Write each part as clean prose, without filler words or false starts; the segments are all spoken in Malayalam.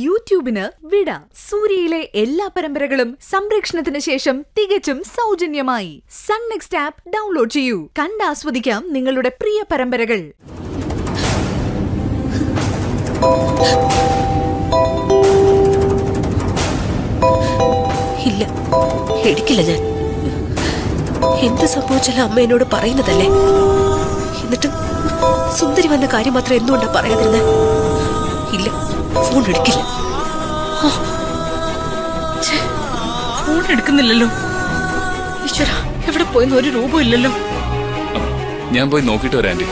യൂട്യൂബിന് വിട. സൂര്യയിലെ എല്ലാ പരമ്പരകളും സംരക്ഷണത്തിന് ശേഷം തികച്ചും സൗജന്യമായി സൺ നെക്സ്റ്റ് ആപ്പ് ഡൗൺലോഡ് ചെയ്യൂ. കണ്ടാസ്വദിക്കാം നിങ്ങളുടെ പ്രിയ പരമ്പരകൾ. ഇല്ല, എടുക്കില്ല ഞാൻ. എന്ത് സംഭവിച്ചാലും അമ്മ എന്നോട് പറയുന്നതല്ലേ. എന്നിട്ടും സുന്ദരി വന്ന കാര്യം മാത്രം എന്തുകൊണ്ടാ പറയാതിരുന്നേ? ഇല്ല, ഫോൺ എടുക്കില്ല. ഫോൺ എടുക്കുന്നില്ലല്ലോ. ഈശ്വര, എവിടെ പോയെന്ന് ഒരു രൂപം ഇല്ലല്ലോ. ഞാൻ പോയി നോക്കിട്ട് വരാം anti.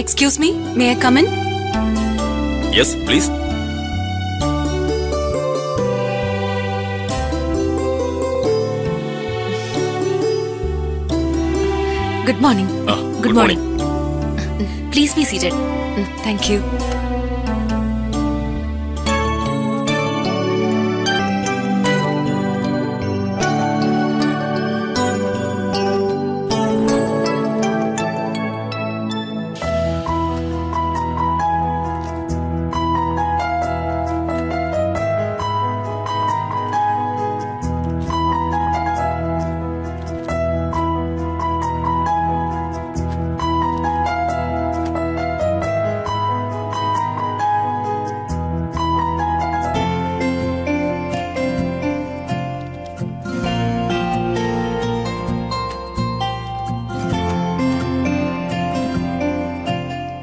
Excuse me, may I come in? Yes, please. Good morning. Good morning. Please be seated. Thank you.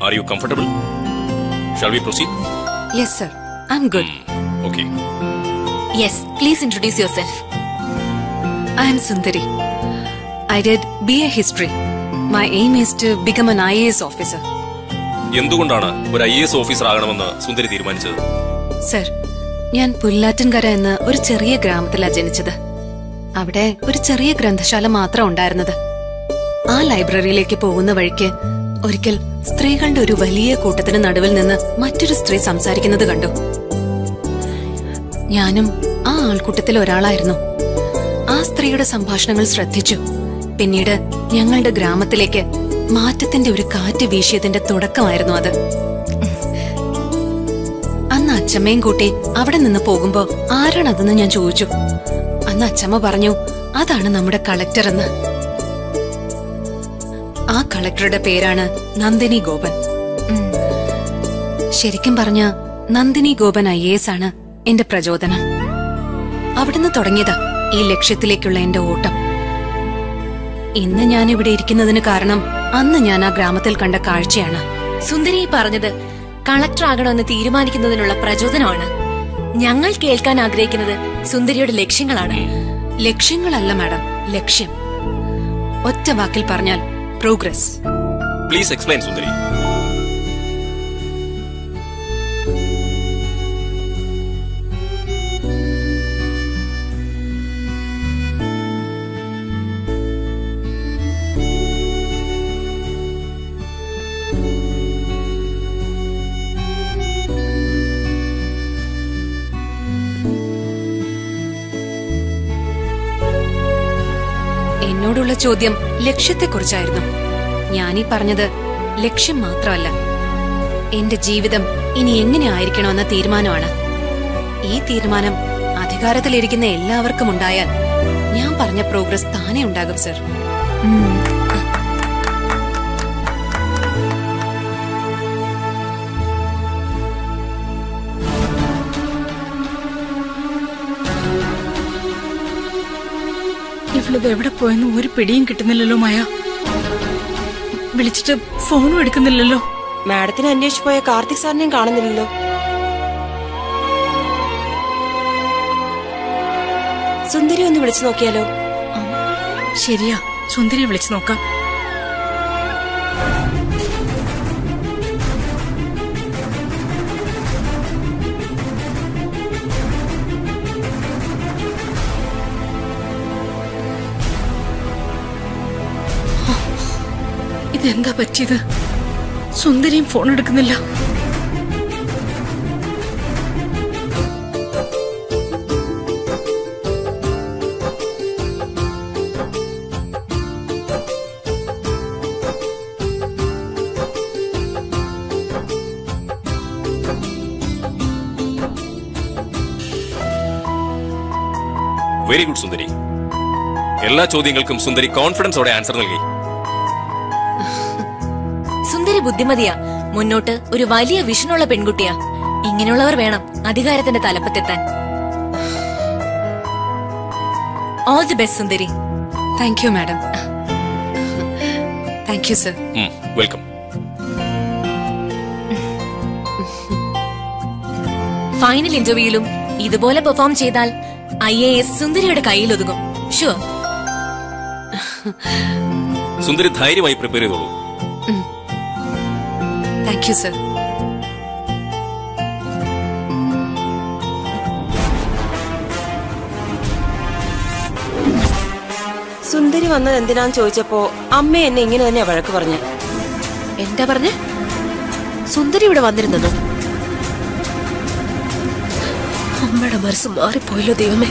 Are you comfortable? Shall we proceed? Yes, sir. I'm good. Okay. Yes, please introduce yourself. I am Sundari. I did BA History. My aim is to become an IAS officer. എന്തുകൊണ്ടാണ് ഒരു IAS ഓഫീസർ ആകണമെന്ന് സുന്ദരി തീരുമാനിച്ചത്? സർ, ഞാൻ പുല്ലാറ്റൻകര എന്ന ഒരു ചെറിയ ഗ്രാമത്തിലാണ് ജനിച്ചത്. അവിടെ ഒരു ചെറിയ ഗ്രന്ഥശാല മാത്രം ഉണ്ടായിരുന്നത്. ആ ലൈബ്രറിയിലേക്ക് പോകുന്ന വഴിക്ക് ഒരിക്കൽ സ്ത്രീകളുടെ ഒരു വലിയ കൂട്ടത്തിന് നടുവിൽ നിന്ന് മറ്റൊരു സ്ത്രീ സംസാരിക്കുന്നത് കണ്ടു. ഞാനും ആ ആൾക്കൂട്ടത്തിൽ ഒരാളായിരുന്നു. ആ സ്ത്രീയുടെ സംഭാഷണങ്ങൾ ശ്രദ്ധിച്ചു. പിന്നീട് ഞങ്ങളുടെ ഗ്രാമത്തിലേക്ക് മാറ്റത്തിന്റെ ഒരു കാറ്റ് വീശിയതിന്റെ തുടക്കമായിരുന്നു അത്. അന്ന് അച്ചമ്മയും കൂട്ടി അവിടെ നിന്ന് പോകുമ്പോ ആരാണതെന്ന് ഞാൻ ചോദിച്ചു. അന്ന് അച്ചമ്മ പറഞ്ഞു, അതാണ് നമ്മുടെ കളക്ടർ എന്ന്. ആ കളക്ടറുടെ പേരാണ് നന്ദിനി ഗോപൻ. ശരിക്കും പറഞ്ഞ നന്ദിനി ഗോപൻ IAS ആണ് എന്റെ പ്രചോദനം. അവിടുന്ന് തുടങ്ങിയതാ ഈ ലക്ഷ്യത്തിലേക്കുള്ള എന്റെ ഓട്ടം. ഇന്ന് ഞാൻ ഇവിടെ ഇരിക്കുന്നതിന് കാരണം അന്ന് ഞാൻ ആ ഗ്രാമത്തിൽ കണ്ട കാഴ്ചയാണ്. സുന്ദരി പറഞ്ഞത് കളക്ടർ ആകണമെന്ന് തീരുമാനിക്കുന്നതിനുള്ള പ്രചോദനമാണ്. ഞങ്ങൾ കേൾക്കാൻ ആഗ്രഹിക്കുന്നത് സുന്ദരിയുടെ ലക്ഷ്യങ്ങളാണ്. ലക്ഷ്യങ്ങളല്ല മാഡം, ലക്ഷ്യം. ഒറ്റ വാക്കിൽ പറഞ്ഞാൽ പ്രോഗ്രസ്. Please explain, സുന്ദരി. എന്നോടുള്ള ചോദ്യം ലക്ഷ്യത്തെക്കുറിച്ചായിരുന്നു. ഞാനീ പറഞ്ഞത് ലക്ഷ്യം മാത്രമല്ല, എന്റെ ജീവിതം ഇനി എങ്ങനെ ആയിരിക്കണമെന്ന തീരുമാനമാണ്. ഈ തീരുമാനം അധികാരത്തിലിരിക്കുന്ന എല്ലാവർക്കും ഉണ്ടായാൽ ഞാൻ പറഞ്ഞ പ്രോഗ്രസ് താനേ ഉണ്ടാകും സർ. ഇവളിത് എവിടെ പോയെന്ന് ഒരു പിടിയും കിട്ടുന്നില്ലല്ലോ മായ. വിളിച്ചിട്ട് ഫോണും എടുക്കുന്നില്ലല്ലോ. മാഡത്തിനെ അന്വേഷിച്ചു പോയ കാർത്തിക് സാറിനെയും കാണുന്നില്ലല്ലോ. സുന്ദരി ഒന്ന് വിളിച്ചു നോക്കിയാലോ? ശരിയാ, സുന്ദരിയെ വിളിച്ചു നോക്കാം. എന്താ പറ്റിയത്? സുന്ദരിയും ഫോൺ എടുക്കുന്നില്ല. വെരി ഗുഡ് സുന്ദരി. എല്ലാ ചോദ്യങ്ങൾക്കും സുന്ദരി കോൺഫിഡൻസോടെ ആൻസർ നൽകി. സുന്ദരി ബുദ്ധിമതിയാ. മുന്നോട്ട് ഒരു വലിയ വിഷനുള്ള പെൺകുട്ടിയാ. ഇങ്ങനെയുള്ളവർ വേണം അധികാരത്തിന്റെ തലപ്പത്തെത്താൻ. ഓൾ ദി ബെസ്റ്റ് സുന്ദരി. Thank you madam. Thank you sir. Welcome. Final ഇന്റർവ്യൂയിലും ഇതുപോലെ പെർഫോം ചെയ്താൽ IAS സുന്ദരിയുടെ കയ്യിൽ ഒതുങ്ങും. ഷുവർ. സുന്ദരി ധൈര്യമായി പ്രിപ്പയർ ചെയ്തോളൂ. Thank you sir. സുന്ദരി വന്നത് എന്തിനാന്ന് ചോദിച്ചപ്പോ അമ്മ എന്നെ ഇങ്ങനെ തന്നെയാ വഴക്ക് പറഞ്ഞേ. എന്താ പറഞ്ഞേ? സുന്ദരി ഇവിടെ വന്നിരുന്നോ? അമ്മയുടെ മനസ്സ് മാറിപ്പോയല്ലോ ദൈവമേ.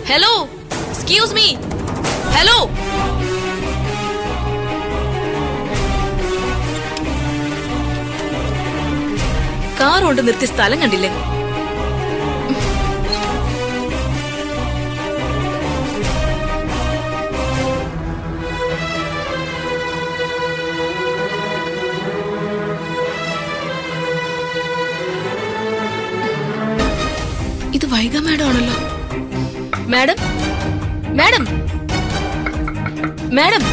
Hello, excuse me. Hello. Car കൊണ്ട് നിർത്തിയ സ്ഥലം കണ്ടില്ലേ? ഇത് വൈഗ മാഡം ആണല്ലോ. Madam, madam, madam.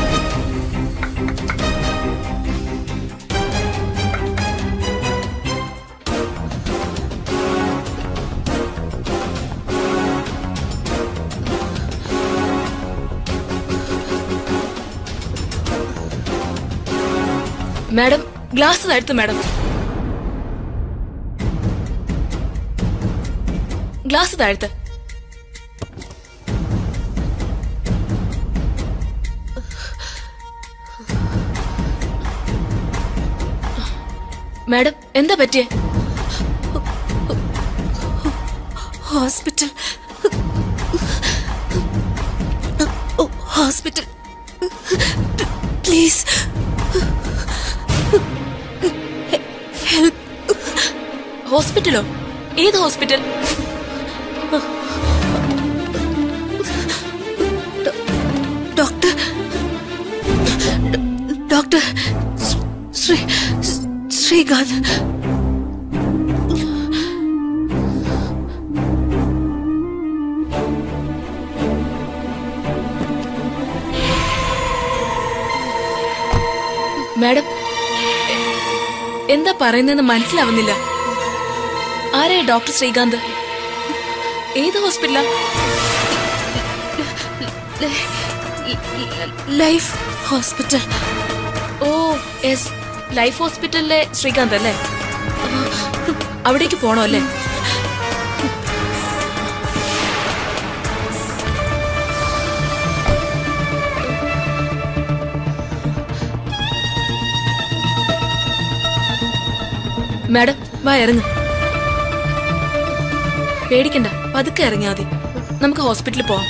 Madam, glass താഴ്ത്തു. മാഡം, ഗ്ലാസ് താഴ്ത്ത്. മാഡം, എന്താ പറ്റിയേ? Hospital, hospital, please help. ഹോസ്പിറ്റലോ? ഏത് hospital? Doctor, doctor Srikanth. Madam, എന്താ പറയുന്നതെന്ന് മനസ്സിലാവുന്നില്ല. ആരാ ഡോക്ടർ ശ്രീകാന്ത്? ഏത് ഹോസ്പിറ്റലാ? Life hospital. Oh yes, life ഹോസ്പിറ്റലിലെ ശ്രീകാന്ത് അല്ലേ? അവിടേക്ക് പോണോ അല്ലേ? മാഡം, വാ, ഇറങ്ങ്. പേടിക്കണ്ട, പതുക്കെ ഇറങ്ങിയാ മതി. നമുക്ക് ഹോസ്പിറ്റലിൽ പോവാം.